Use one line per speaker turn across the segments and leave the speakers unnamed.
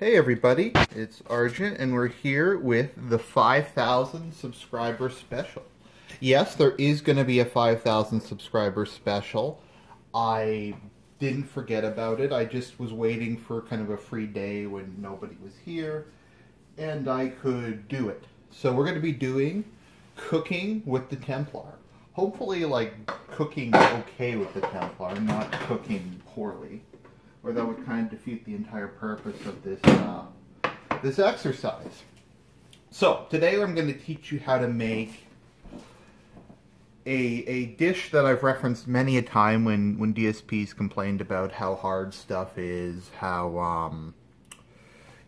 Hey everybody, it's Argent and we're here with the 5,000 subscriber special. Yes, there is going to be a 5,000 subscriber special. I didn't forget about it. I just was waiting for kind of a free day when nobody was here and I could do it. So we're going to be doing cooking with the Templar. Hopefully like cooking okay with the Templar, not cooking poorly. Or that would kind of defeat the entire purpose of this this exercise. So today I'm going to teach you how to make a dish that I've referenced many a time when DSPs complained about how hard stuff is, how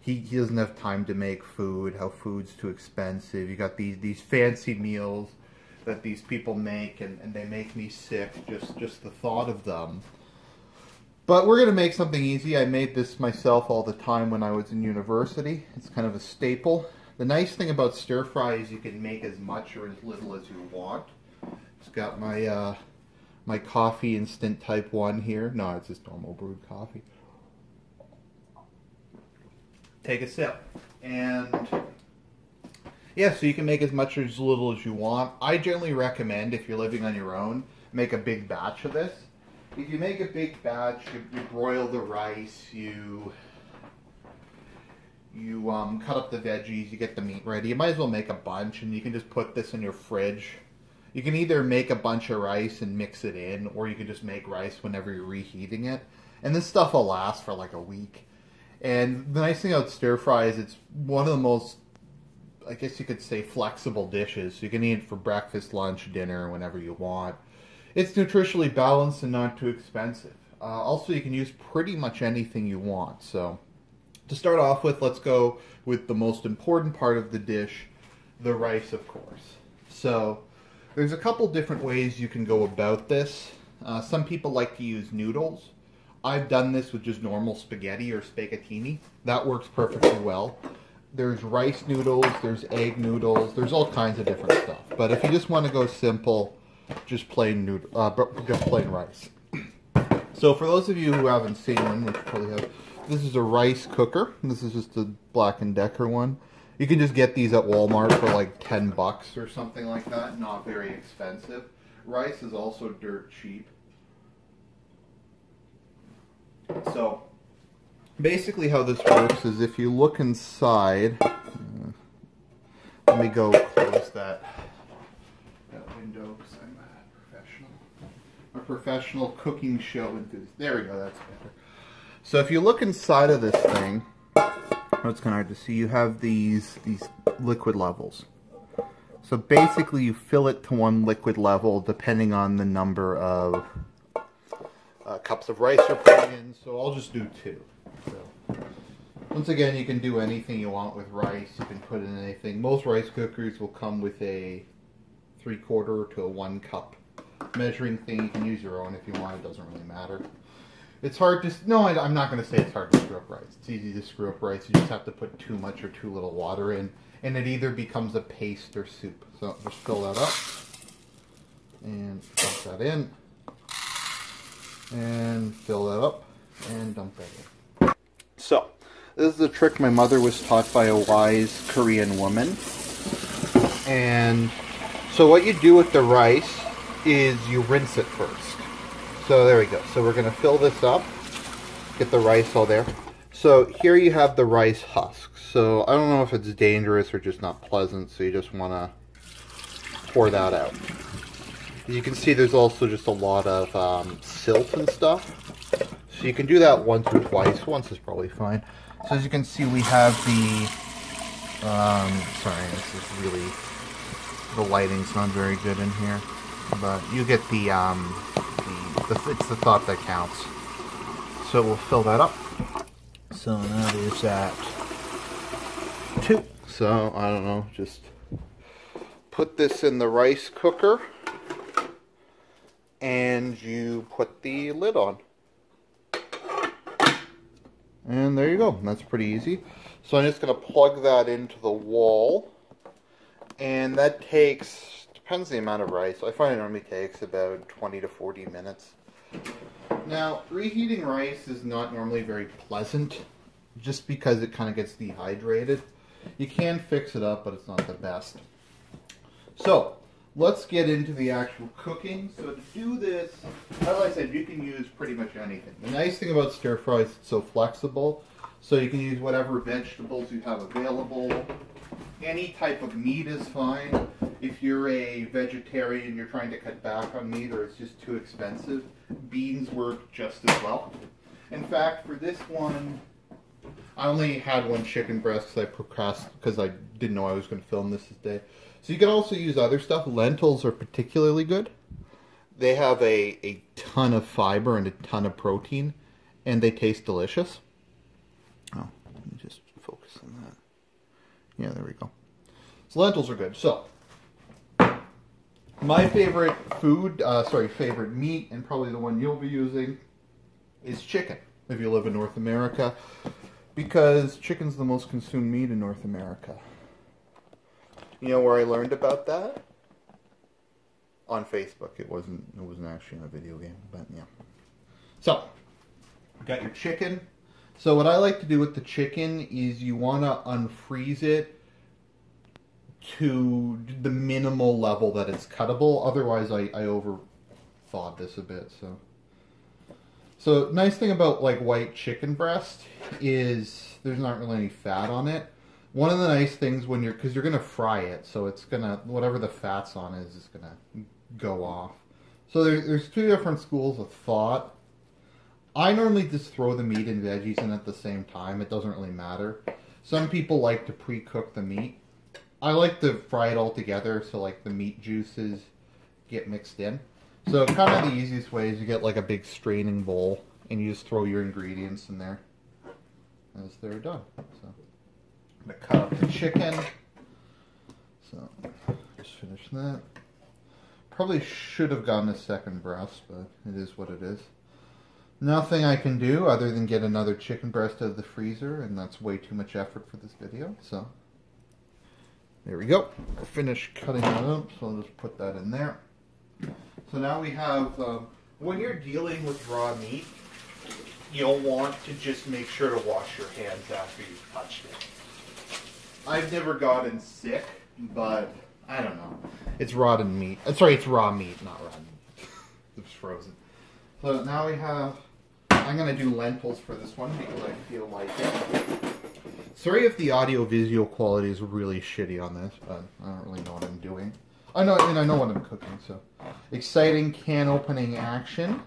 he doesn't have time to make food, how food's too expensive. You got these fancy meals that these people make and they make me sick just the thought of them. But we're going to make something easy. I made this myself all the time when I was in university. It's kind of a staple. The nice thing about stir fry is you can make as much or as little as you want. It's got my my coffee instant type 1 here. No, it's just normal brewed coffee. Take a sip. And yeah, so you can make as much or as little as you want. I generally recommend, if you're living on your own, make a big batch of this. If you make a big batch, you broil the rice, you cut up the veggies, you get the meat ready. You might as well make a bunch, and you can just put this in your fridge. You can either make a bunch of rice and mix it in, or you can just make rice whenever you're reheating it. And this stuff will last for like a week. And the nice thing about stir fry is it's one of the most, I guess you could say, flexible dishes. You can eat it for breakfast, lunch, dinner, whenever you want. It's nutritionally balanced and not too expensive. Also, you can use pretty much anything you want. So, to start off with, let's go with the most important part of the dish, the rice, of course. So, there's a couple different ways you can go about this. Some people like to use noodles. I've done this with just normal spaghetti or spaghettini. That works perfectly well. There's rice noodles, there's egg noodles, there's all kinds of different stuff. But if you just want to go simple, just plain rice. So for those of you who haven't seen one, which you probably have, this is a rice cooker. This is just a Black & Decker one. You can just get these at Walmart for like 10 bucks or something like that. Not very expensive. Rice is also dirt cheap. So basically how this works is if you look inside, let me go close that window because I'm a professional cooking show enthusiast. There we go, that's better. So if you look inside of this thing, it's kind of hard to see, you have these liquid levels. So basically you fill it to one liquid level depending on the number of cups of rice you're putting in. So I'll just do 2. So, once again, you can do anything you want with rice. You can put in anything. Most rice cookers will come with a 3/4 to a 1 cup measuring thing. You can use your own if you want. It doesn't really matter. It's hard to... No, I'm not going to say it's hard to screw up rice. It's easy to screw up rice. You just have to put too much or too little water in. And it either becomes a paste or soup. So just fill that up. And dump that in. And fill that up. And dump that in. So, this is a trick my mother was taught by a wise Korean woman. And so what you do with the rice is you rinse it first. So there we go. So we're going to fill this up. Get the rice all there. So here you have the rice husk. So I don't know if it's dangerous or just not pleasant. So you just want to pour that out. As you can see, there's also just a lot of silt and stuff. So you can do that once or twice. Once is probably fine. So as you can see, we have the... sorry, this is really... The lighting's not very good in here, but you get it's the thought that counts. So we'll fill that up. So now there's that 2. So I don't know, just put this in the rice cooker, and you put the lid on. And there you go. That's pretty easy. So I'm just going to plug that into the wall. And that takes, depends on the amount of rice. I find it normally takes about 20 to 40 minutes. Now, reheating rice is not normally very pleasant. just because it kind of gets dehydrated. You can fix it up, but it's not the best. So, let's get into the actual cooking. So to do this, as I said, you can use pretty much anything. The nice thing about stir fry is it's so flexible. So you can use whatever vegetables you have available. Any type of meat is fine. If you're a vegetarian, you're trying to cut back on meat, or it's just too expensive, beans work just as well. In fact, for this one, I only had one chicken breast because I didn't know I was going to film this day. So you can also use other stuff. Lentils are particularly good. They have a ton of fiber and a ton of protein, and they taste delicious. Oh, let me just focus on that. Yeah, there we go. So lentils are good. So, my favorite favorite meat, and probably the one you'll be using, is chicken, if you live in North America, because chicken's the most consumed meat in North America. You know where I learned about that? On Facebook. It wasn't actually in a video game, but yeah. So, you got your chicken. So what I like to do with the chicken is you want to unfreeze it to the minimal level that it's cuttable. Otherwise, I over-thawed this a bit. So nice thing about like white chicken breast is there's not really any fat on it. One of the nice things when because you're gonna fry it, so it's gonna whatever the fat's on is gonna go off. So there's two different schools of thought. I normally just throw the meat and veggies in at the same time. It doesn't really matter. Some people like to pre-cook the meat. I like to fry it all together so like the meat juices get mixed in. So kind of the easiest way is you get like a big straining bowl and you just throw your ingredients in there as they're done. So I'm going to cut up the chicken. So just finish that. Probably should have gotten a second breast, but it is what it is. Nothing I can do other than get another chicken breast out of the freezer, and that's way too much effort for this video, so there we go. I'll finish cutting that up, so I'll just put that in there. So now we have, when you're dealing with raw meat, you'll want to just make sure to wash your hands after you've touched it. I've never gotten sick, but I don't know. It's rotten meat. Sorry, it's raw meat, not rotten meat. It's frozen. So now we have, I'm going to do lentils for this one because I feel like it. Sorry if the audio-visual quality is really shitty on this, but I don't really know what I'm doing. I know what I'm cooking, so. Exciting can opening action.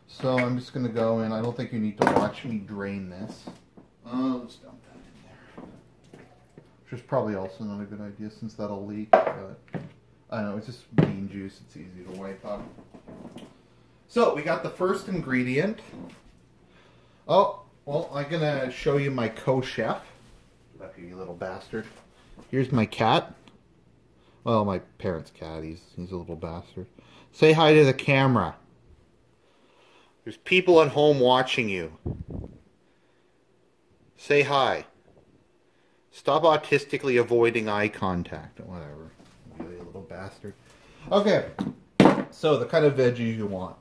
So I'm just going to go in. I don't think you need to watch me drain this. Let's dump that in there. Which is probably also not a good idea since that'll leak, but I don't know, it's just bean juice. It's easy to wipe up. So, we got the first ingredient. Oh, well, I'm going to show you my co-chef. Up here, you little bastard. Here's my cat. Well, my parents' cat. He's a little bastard. Say hi to the camera. There's people at home watching you. Say hi. Stop autistically avoiding eye contact. Whatever. You little bastard. Okay. So, the kind of veggies you want.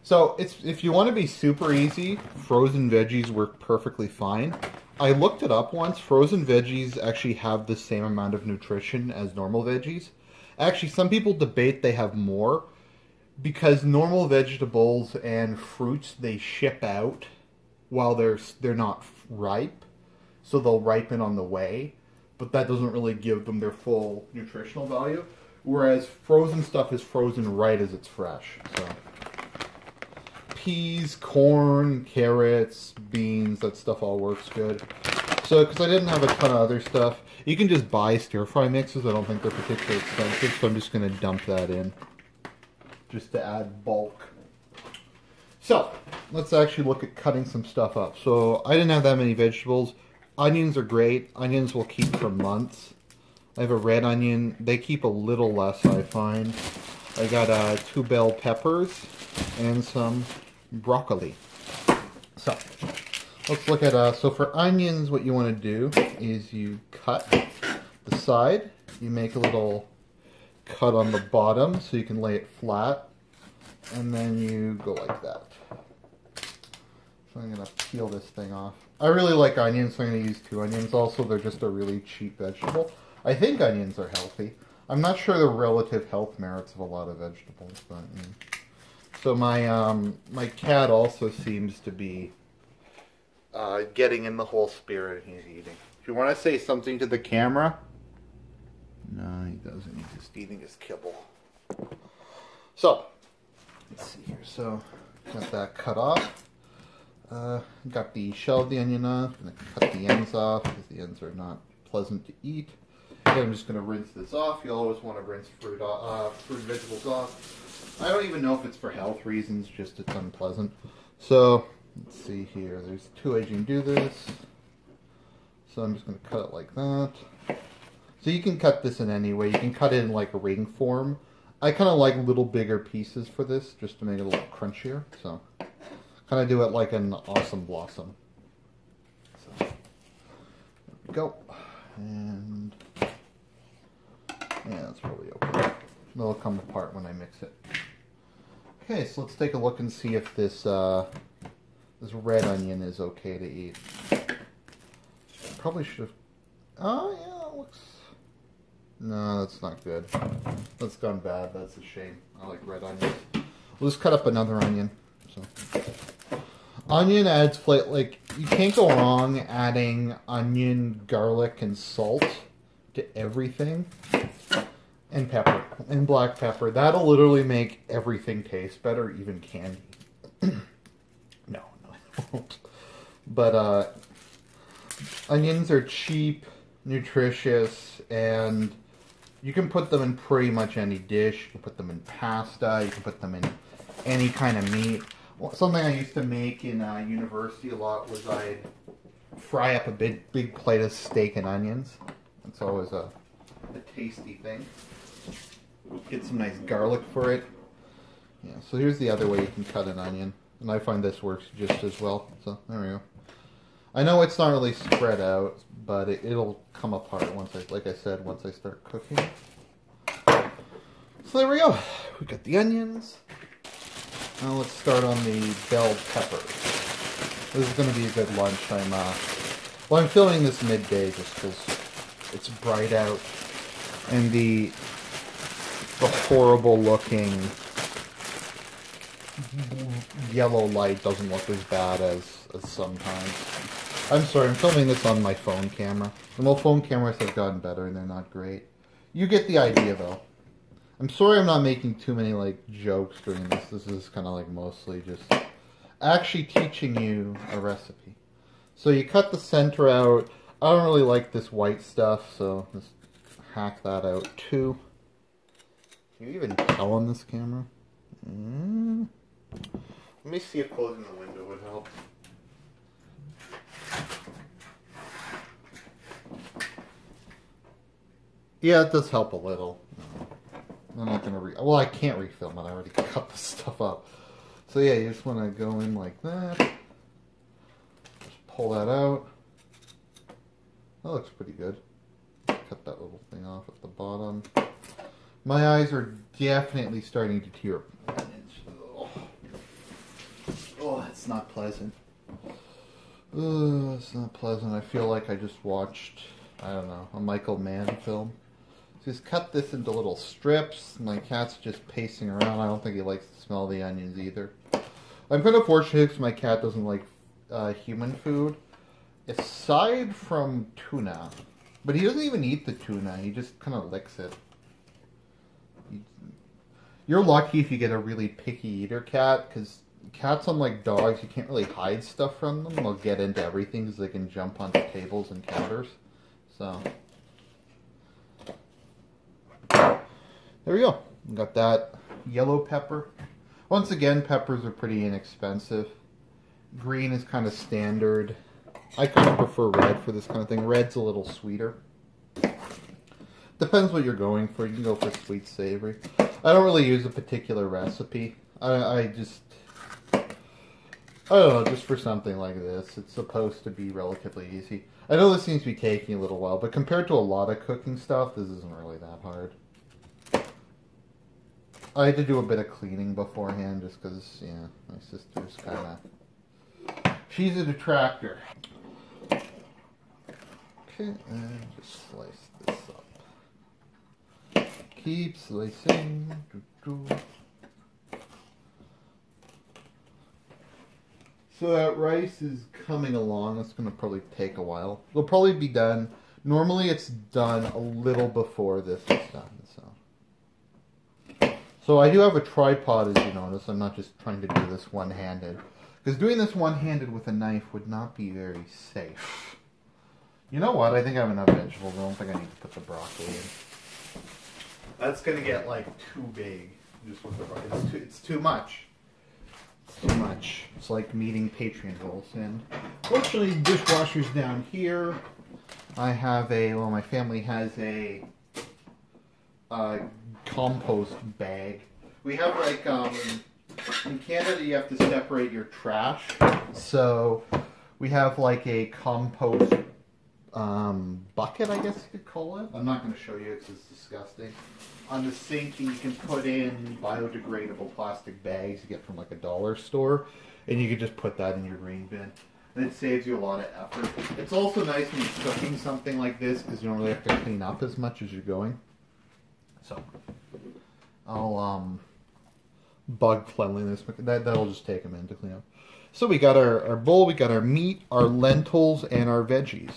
So, if you want to be super easy, frozen veggies work perfectly fine. I looked it up once. Frozen veggies actually have the same amount of nutrition as normal veggies. Actually, some people debate they have more because normal vegetables and fruits, they ship out while they're not ripe. So they'll ripen on the way, but that doesn't really give them their full nutritional value. Whereas frozen stuff is frozen right as it's fresh. So peas, corn, carrots, beans, that stuff all works good. So, because I didn't have a ton of other stuff, you can just buy stir-fry mixes. I don't think they're particularly expensive, so I'm just going to dump that in just to add bulk. So, let's actually look at cutting some stuff up. So, I didn't have that many vegetables. Onions are great. Onions will keep for months. I have a red onion. They keep a little less, I find. I got 2 bell peppers and some broccoli. So, let's look at, so for onions, what you want to do is you cut the side. You make a little cut on the bottom so you can lay it flat. And then you go like that. So I'm going to peel this thing off. I really like onions, so I'm going to use 2 onions. Also, they're just a really cheap vegetable. I think onions are healthy. I'm not sure the relative health merits of a lot of vegetables, but so my cat also seems to be getting in the whole spirit. He's eating. If you want to say something to the camera, no, he doesn't. He's just eating his kibble. So let's see here. So got that cut off. Got the shell of the onion off. I'm going to cut the ends off because the ends are not pleasant to eat. And I'm just going to rinse this off. You always want to rinse fruit vegetables off. I don't even know if it's for health reasons, just it's unpleasant. So let's see here. There's 2 ways you can do this. So I'm just going to cut it like that. So you can cut this in any way. You can cut it in like a ring form. I kind of like little bigger pieces for this, just to make it a little crunchier. So kind of do it like an awesome blossom. So there we go. And yeah, that's probably okay. It'll come apart when I mix it. Okay, so let's take a look and see if this this red onion is okay to eat. Probably should have. Oh yeah, it looks. No, that's not good. That's gone bad. That's a shame. I like red onions. We'll just cut up another onion. So, onion adds flavor. Like you can't go wrong adding onion, garlic, and salt to everything, and pepper and black pepper. That'll literally make everything taste better, even candy. No, it won't. But onions are cheap, nutritious, and you can put them in pretty much any dish. You can put them in pasta. You can put them in any kind of meat. Something I used to make in university a lot was I'd fry up a big plate of steak and onions. It's always a tasty thing. Get some nice garlic for it. Yeah. So here's the other way you can cut an onion, and I find this works just as well. So there we go. I know it's not really spread out, but it'll come apart once like I said, once I start cooking. So there we go. We got the onions. Now let's start on the bell peppers. This is going to be a good lunch. I'm filming this midday just because it's bright out, and the horrible looking yellow light doesn't look as bad as sometimes. I'm sorry, I'm filming this on my phone camera. The old phone cameras have gotten better and they're not great. You get the idea though. I'm sorry I'm not making too many like jokes during this. This is kind of like mostly just actually teaching you a recipe. So you cut the center out. I don't really like this white stuff, so just hack that out too. Can you even tell on this camera? Let me see if closing the window would help. Yeah, it does help a little. I'm not going to well, I can't refilm it. I already cut the stuff up. So yeah, you just want to go in like that. Just pull that out. That looks pretty good. Cut that little thing off at the bottom. My eyes are definitely starting to tear. Oh, that's not pleasant. Oh, it's not pleasant. I feel like I just watched, I don't know, a Michael Mann film. Just cut this into little strips. My cat's just pacing around. I don't think he likes to smell the onions either. I'm kind of fortunate because my cat doesn't like human food, aside from tuna. But he doesn't even eat the tuna. He just kind of licks it. You're lucky if you get a really picky eater cat, because cats, unlike dogs, you can't really hide stuff from them. They'll get into everything because they can jump onto tables and counters. So there we go. We got that yellow pepper. Once again, peppers are pretty inexpensive. Green is kind of standard. I kind of prefer red for this kind of thing. Red's a little sweeter. Depends what you're going for. You can go for sweet, savory. I don't really use a particular recipe. I don't know, just for something like this. It's supposed to be relatively easy. I know this seems to be taking a little while, but compared to a lot of cooking stuff, this isn't really that hard. I had to do a bit of cleaning beforehand just because, yeah, my sister's kind of... She's a detractor. Okay, and just slice this up. Keep slicing. So that rice is coming along. That's going to probably take a while. It'll probably be done. Normally it's done a little before this is done. So I do have a tripod, as you notice. I'm not just trying to do this one-handed. Because doing this one-handed with a knife would not be very safe. You know what? I think I have enough vegetables. I don't think I need to put the broccoli in. That's going to get like too big. Just with the broccoli. It's too much. It's too much. It's like meeting Patreon goals. And fortunately, the dishwasher's down here. I have a, well, my family has a compost bag. We have like, in Canada you have to separate your trash. So we have like a compost bucket, I guess you could call it. I'm not going to show you because it's disgusting. On the sink you can put in biodegradable plastic bags you get from like a dollar store. And you can just put that in your green bin. And it saves you a lot of effort. It's also nice when you're cooking something like this because you don't really have to clean up as much as you're going. So, I'll bug cleanliness. That'll just take a minute to clean up. So we got our bowl, we got our meat, our lentils, and our veggies.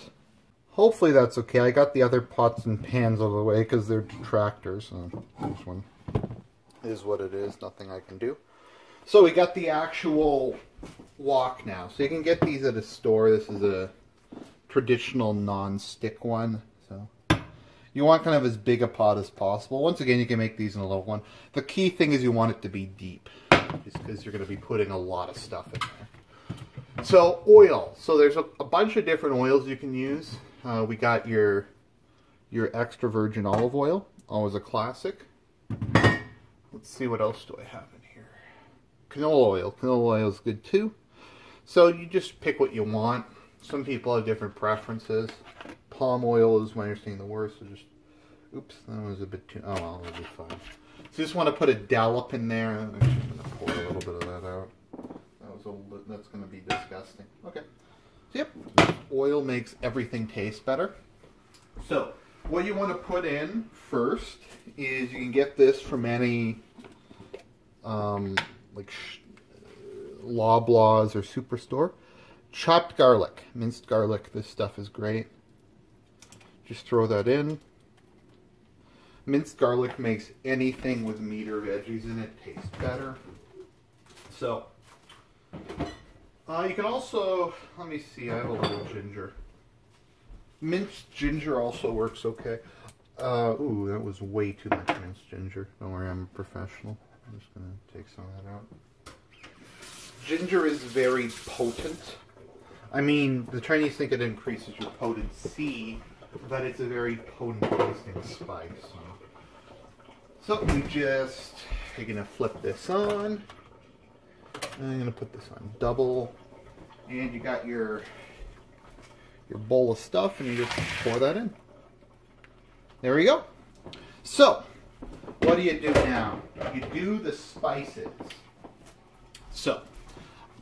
Hopefully that's okay. I got the other pots and pans out of the way because they're detractors. This one is what it is. Nothing I can do. So we got the actual wok now. So you can get these at a store. This is a traditional non-stick one. So you want kind of as big a pot as possible. Once again, you can make these in a little one. The key thing is you want it to be deep, just because you're going to be putting a lot of stuff in there. So oil. So there's a bunch of different oils you can use. We got your extra virgin olive oil, always a classic. Let's see, what else do I have in here? Canola oil. Canola oil is good too. So you just pick what you want. Some people have different preferences. Palm oil is my understanding the worst. So just, oops, that was a bit too, oh well, it'll be fine. So you just want to put a dollop in there. I'm just going to pour a little bit of that out. That's going to be disgusting. Okay. So yep, oil makes everything taste better. So what you want to put in first is, you can get this from any like Loblaws or Superstore. Chopped garlic, minced garlic. This stuff is great. Just throw that in. Minced garlic makes anything with meat or veggies in it taste better. So you can also, let me see, I have a little ginger. Minced ginger also works okay. Ooh, that was way too much minced ginger. Don't worry, I'm a professional. I'm just going to take some of that out. Ginger is very potent. I mean, the Chinese think it increases your potency, but it's a very potent tasting spice. So you're going to flip this on. I'm going to put this on double. And you got your bowl of stuff, and you just pour that in. There we go. So, what do you do now? You do the spices. So,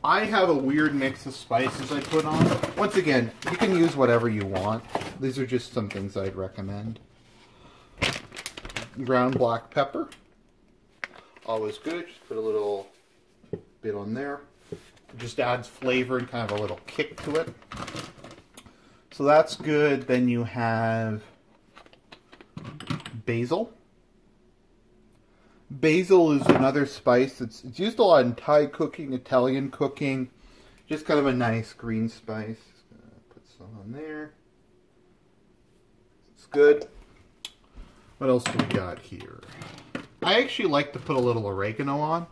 I have a weird mix of spices I put on. Once again, you can use whatever you want. These are just some things I'd recommend. Ground black pepper. Always good. Just put a little bit on there. It just adds flavor and kind of a little kick to it. So that's good. Then you have basil. Basil is another spice. It's used a lot in Thai cooking, Italian cooking. Just kind of a nice green spice. Just gonna put some on there. It's good. What else do we got here? I actually like to put a little oregano on.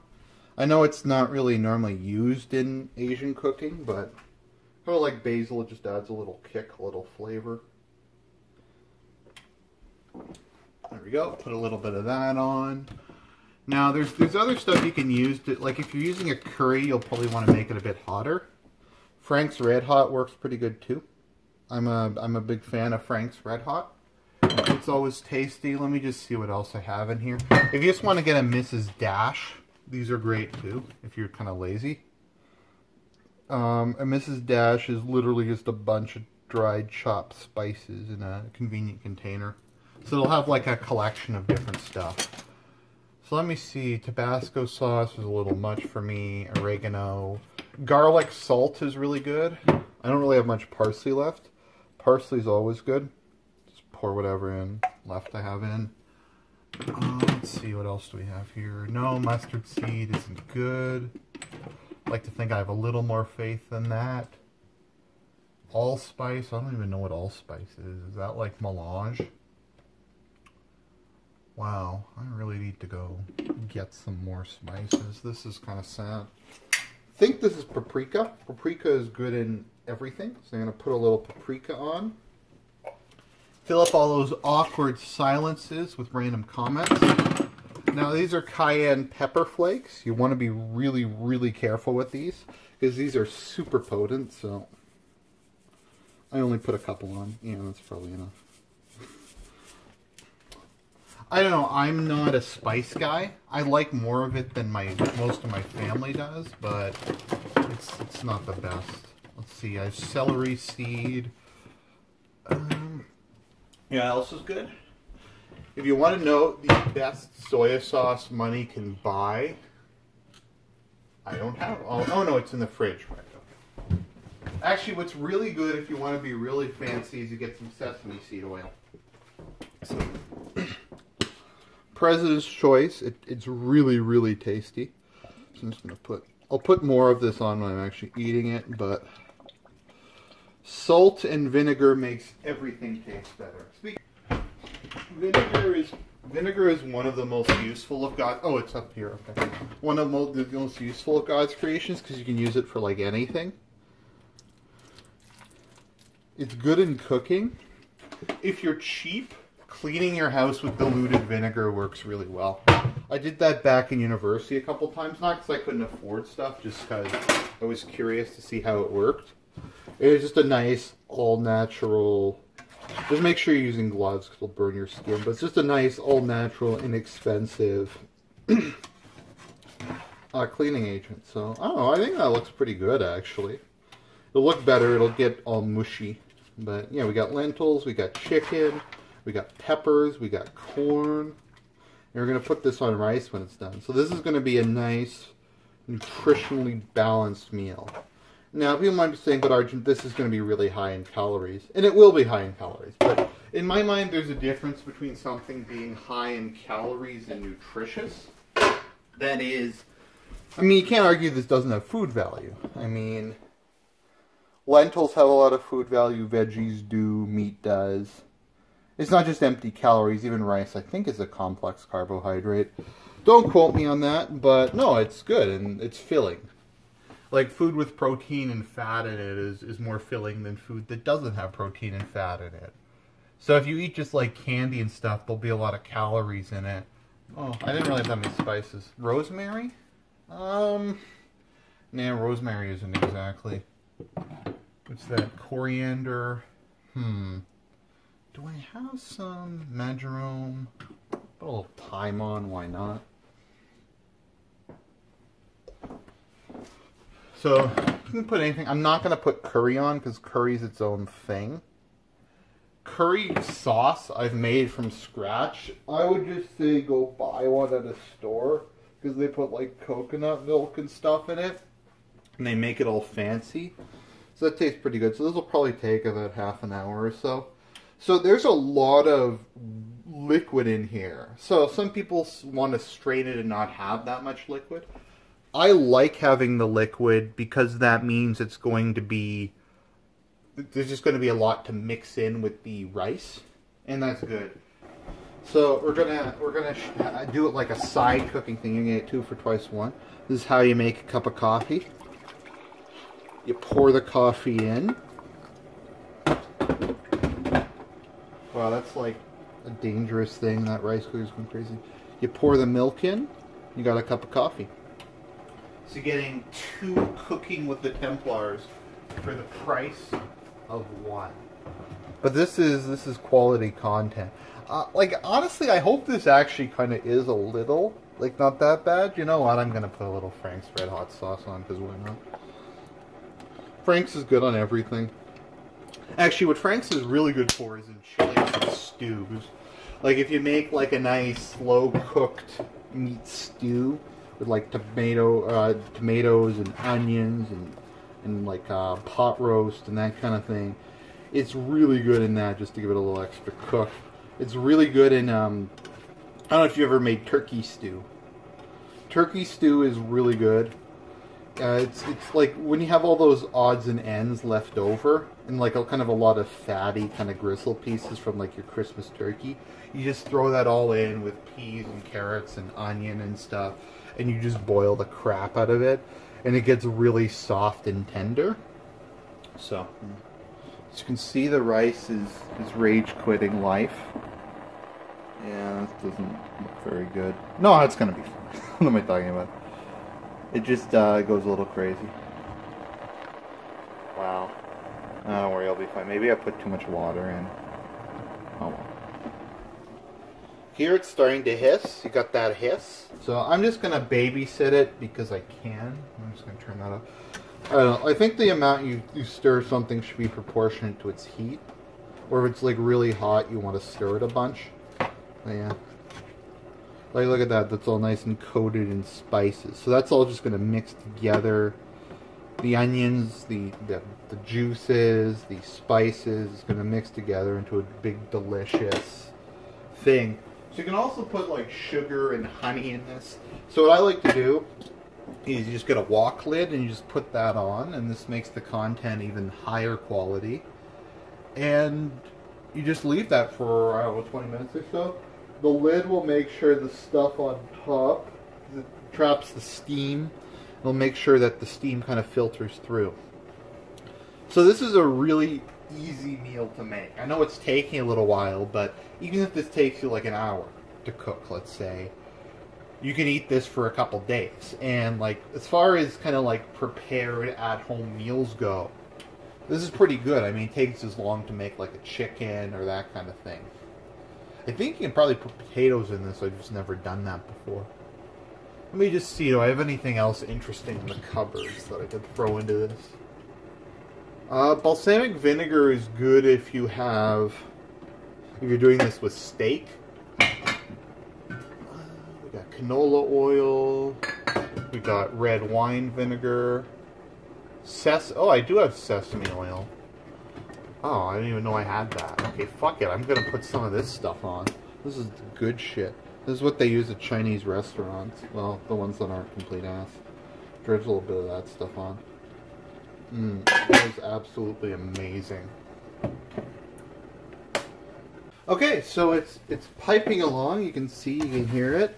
I know it's not really normally used in Asian cooking, but kind of like basil, it just adds a little kick, a little flavor. There we go. Put a little bit of that on. Now, there's other stuff you can use. Like if you're using a curry, you'll probably want to make it a bit hotter. Frank's Red Hot works pretty good too. I'm a big fan of Frank's Red Hot. It's always tasty. Let me just see what else I have in here. If you just want to get a Mrs. Dash, these are great too, if you're kind of lazy. A Mrs. Dash is literally just a bunch of dried chopped spices in a convenient container. So it'll have like a collection of different stuff. So let me see, Tabasco sauce is a little much for me, oregano. Garlic salt is really good. I don't really have much parsley left. Parsley's always good. Just pour whatever in left I have in. Let's see, what else do we have here? No, mustard seed isn't good. I like to think I have a little more faith than that. Allspice, I don't even know what allspice is. Is that like melange? Wow, I really need to go get some more spices. This is kind of sad. I think this is paprika. Paprika is good in everything. So I'm going to put a little paprika on. Fill up all those awkward silences with random comments. Now these are cayenne pepper flakes. You want to be really, really careful with these because these are super potent. So I only put a couple on. Yeah, that's probably enough. I don't know, I'm not a spice guy. I like more of it than most of my family does, but it's not the best. Let's see, I have celery seed. Yeah, else is good. If you want to know the best soy sauce money can buy, I don't have. Oh no, it's in the fridge. Right. Okay. Actually, what's really good if you want to be really fancy is you get some sesame seed oil. So, President's Choice. It's really, really tasty. So I'm just gonna I'll put more of this on when I'm actually eating it, but salt and vinegar makes everything taste better. Vinegar is one of the most useful of God. Oh, it's up here. Okay, one of the most useful of God's creations because you can use it for like anything. It's good in cooking. If you're cheap, cleaning your house with diluted vinegar works really well. I did that back in university a couple times, not because I couldn't afford stuff, just because I was curious to see how it worked. It was just a nice, all-natural... Just make sure you're using gloves because it'll burn your skin, but it's just a nice, all-natural, inexpensive cleaning agent. So, I don't know, I think that looks pretty good, actually. It'll look better, it'll get all mushy. But, yeah, we got lentils, we got chicken... We got peppers, we got corn, and we're going to put this on rice when it's done. So this is going to be a nice, nutritionally balanced meal. Now, people might be saying, but Argent, this is going to be really high in calories. And it will be high in calories. But in my mind, there's a difference between something being high in calories and nutritious. That is, I mean, you can't argue this doesn't have food value. I mean, lentils have a lot of food value, veggies do, meat does. It's not just empty calories, even rice I think is a complex carbohydrate. Don't quote me on that, but no, it's good and it's filling. Like food with protein and fat in it is more filling than food that doesn't have protein and fat in it. So if you eat just like candy and stuff, there'll be a lot of calories in it. Oh, I didn't really have that many spices. Rosemary? Nah, rosemary isn't exactly. What's that? Coriander? Do I have some marjoram? Put a little thyme on, why not? So, you can put anything. I'm not going to put curry on because curry's its own thing. Curry sauce I've made from scratch. I would just say go buy one at a store because they put like coconut milk and stuff in it. And they make it all fancy. So that tastes pretty good. So this will probably take about half an hour or so. So there's a lot of liquid in here. So some people want to strain it and not have that much liquid. I like having the liquid because that means it's going to be... There's just going to be a lot to mix in with the rice. And that's good. So we're gonna do it like a side cooking thing. You can get 2 for twice one. This is how you make a cup of coffee. You pour the coffee in. Wow, that's like a dangerous thing. That rice cooker's going crazy. You pour the milk in, you got a cup of coffee. So you're getting 2 cooking with the Templars for the price of 1. But this is quality content. Like, honestly, I hope this actually kind of is a little, like, not that bad. You know what? I'm going to put a little Frank's Red Hot sauce on, because why not? Frank's is good on everything. Actually, what Frank's is really good for is in chilies and stews. Like if you make like a nice slow cooked meat stew with like tomatoes and onions and like pot roast and that kind of thing. It's really good in that, just to give it a little extra cook. It's really good in, I don't know if you ever made turkey stew. Turkey stew is really good. It's like when you have all those odds and ends left over, and like kind of a lot of fatty kind of gristle pieces from like your Christmas turkey. You just throw that all in with peas and carrots and onion and stuff, and you just boil the crap out of it, and it gets really soft and tender. So, as you can see, the rice is rage quitting life. Yeah, this doesn't look very good. No, it's gonna be fine. What am I talking about? It just goes a little crazy. Wow. Don't worry, I'll be fine. Maybe I put too much water in. Oh well. Here it's starting to hiss. You got that hiss. So I'm just going to babysit it because I can. I'm just going to turn that up. I don't know. I think the amount you stir something should be proportionate to its heat. Or if it's like really hot, you want to stir it a bunch. But yeah. Like look at that. That's all nice and coated in spices. So that's all just going to mix together. The onions, the juices, the spices is going to mix together into a big delicious thing. So you can also put like sugar and honey in this. So what I like to do is you just get a wok lid and you just put that on, and this makes the content even higher quality. And you just leave that for, I don't know, 20 minutes or so. The lid will make sure the stuff on top, it traps the steam. It'll make sure that the steam kind of filters through. So this is a really easy meal to make. I know it's taking a little while, but even if this takes you like an hour to cook, let's say, you can eat this for a couple days. And like as far as kind of like prepared at-home meals go, this is pretty good. I mean, it takes as long to make like a chicken or that kind of thing. I think you can probably put potatoes in this. I've just never done that before. Let me just see, do I have anything else interesting in the cupboards that I could throw into this? Balsamic vinegar is good if you're doing this with steak. We got canola oil. We got red wine vinegar. Oh, I do have sesame oil. Oh, I didn't even know I had that. Okay, fuck it. I'm gonna put some of this stuff on. This is good shit. This is what they use at Chinese restaurants. Well, the ones that aren't complete ass. Drips a little bit of that stuff on. That is absolutely amazing. Okay, so it's piping along. You can see, you can hear it.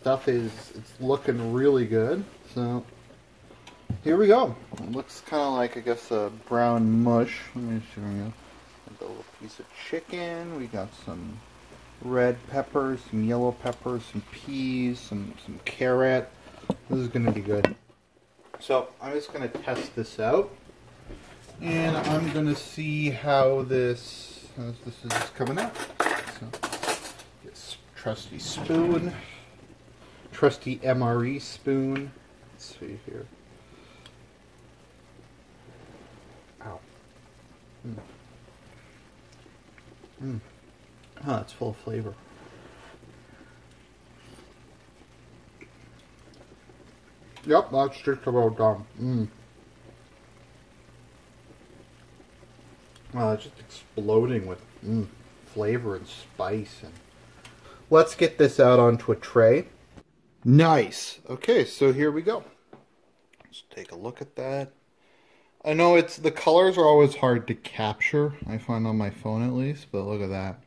It's looking really good. So here we go. It looks kind of like, I guess, a brown mush. Let me show you. A little piece of chicken. We got some red peppers, some yellow peppers, some peas, some carrot. This is going to be good. So I'm just going to test this out, and I'm going to see how this is coming out. So, this trusty spoon, trusty MRE spoon. Let's see here. Ow. Oh, it's full of flavor. Yep, that's just about done. Wow, it's just exploding with flavor and spice. And let's get this out onto a tray. Nice. Okay, so here we go. Let's take a look at that. I know the colors are always hard to capture, I find on my phone at least, but look at that.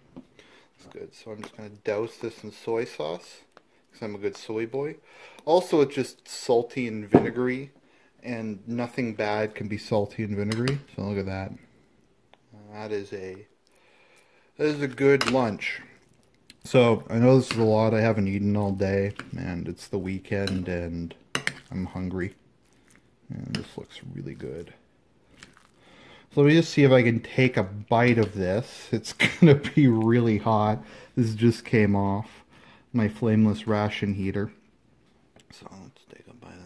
It's good. So I'm just going to douse this in soy sauce, because I'm a good soy boy. Also, it's just salty and vinegary, and nothing bad can be salty and vinegary. So look at that. That is a good lunch. So I know this is a lot I haven't eaten all day, and it's the weekend, and I'm hungry. And this looks really good. So let me just see if I can take a bite of this. It's gonna be really hot. This just came off my flameless ration heater. So let's take a bite of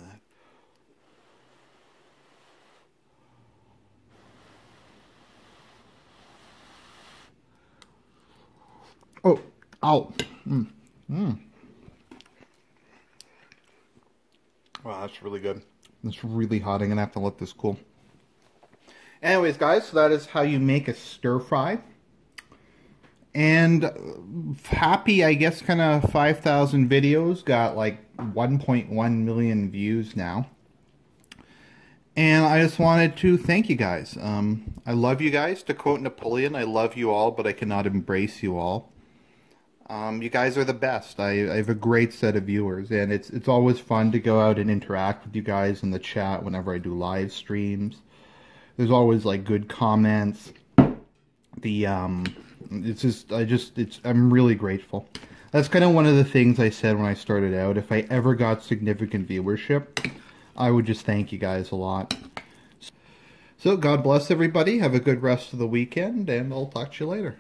Oh. Wow, that's really good. It's really hot. I'm going to have to let this cool. Anyways, guys, so that is how you make a stir fry. And happy, I guess, kind of 5,000 videos. Got like 1.1 million views now. And I just wanted to thank you guys. I love you guys. To quote Napoleon, I love you all, but I cannot embrace you all. You guys are the best. I have a great set of viewers, and it's always fun to go out and interact with you guys in the chat whenever I do live streams. There's always like good comments. I'm really grateful. That's kind of one of the things I said when I started out. If I ever got significant viewership, I would just thank you guys a lot. So God bless everybody. Have a good rest of the weekend, and I'll talk to you later.